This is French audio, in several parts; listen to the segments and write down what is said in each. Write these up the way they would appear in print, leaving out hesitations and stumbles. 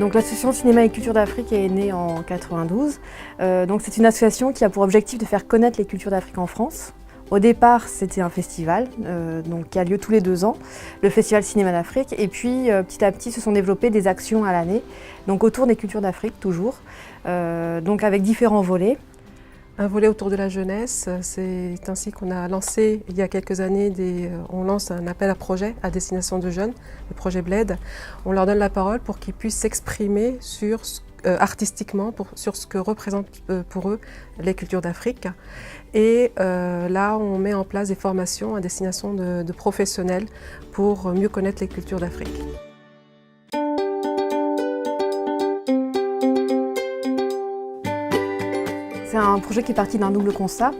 Donc l'association Cinéma et Culture d'Afrique est née en 92. Donc c'est une association qui a pour objectif de faire connaître les cultures d'Afrique en France. Au départ, c'était un festival qui a lieu tous les 2 ans, le Festival Cinéma d'Afrique. Et puis petit à petit se sont développées des actions à l'année, donc autour des cultures d'Afrique toujours, donc avec différents volets. Un volet autour de la jeunesse, c'est ainsi qu'on a lancé il y a quelques années, on lance un appel à projet à destination de jeunes, le projet Bled. On leur donne la parole pour qu'ils puissent s'exprimer artistiquement sur ce que représentent pour eux les cultures d'Afrique. Et là, on met en place des formations à destination de professionnels pour mieux connaître les cultures d'Afrique. C'est un projet qui est parti d'un double constat.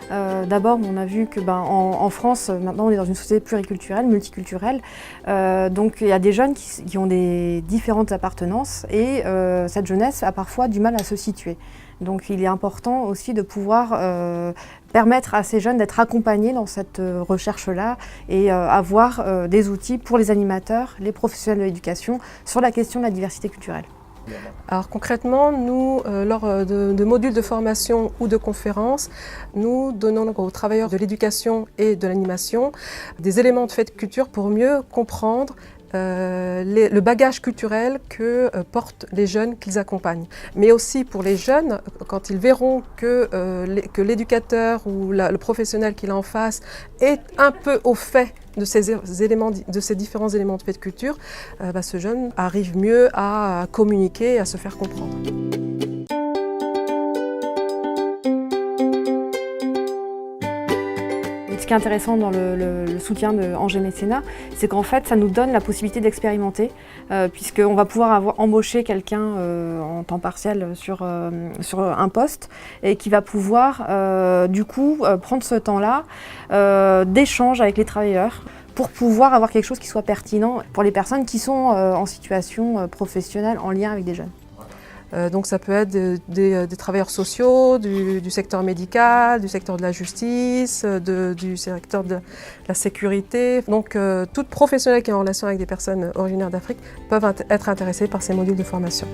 D'abord, on a vu que en France, maintenant, on est dans une société pluriculturelle, multiculturelle. Donc, il y a des jeunes qui ont des différentes appartenances et cette jeunesse a parfois du mal à se situer. Donc, il est important aussi de pouvoir permettre à ces jeunes d'être accompagnés dans cette recherche-là et avoir des outils pour les animateurs, les professionnels de l'éducation sur la question de la diversité culturelle. Alors concrètement, nous, lors de modules de formation ou de conférences, nous donnons aux travailleurs de l'éducation et de l'animation des éléments de fait de culture pour mieux comprendre le bagage culturel que portent les jeunes qu'ils accompagnent. Mais aussi pour les jeunes, quand ils verront que l'éducateur ou le professionnel qu'il a en face est un peu au fait de ces différents éléments de fait de culture, ce jeune arrive mieux à communiquer et à se faire comprendre. Ce qui est intéressant dans le soutien de Angers Mécénat, c'est qu'en fait, ça nous donne la possibilité d'expérimenter, puisqu'on va pouvoir embaucher quelqu'un en temps partiel sur un poste et qui va pouvoir, prendre ce temps-là d'échange avec les travailleurs pour pouvoir avoir quelque chose qui soit pertinent pour les personnes qui sont en situation professionnelle en lien avec des jeunes. Donc ça peut être des travailleurs sociaux, du secteur médical, du secteur de la justice, du secteur de la sécurité. Donc toute professionnelle qui est en relation avec des personnes originaires d'Afrique peuvent être intéressées par ces modules de formation.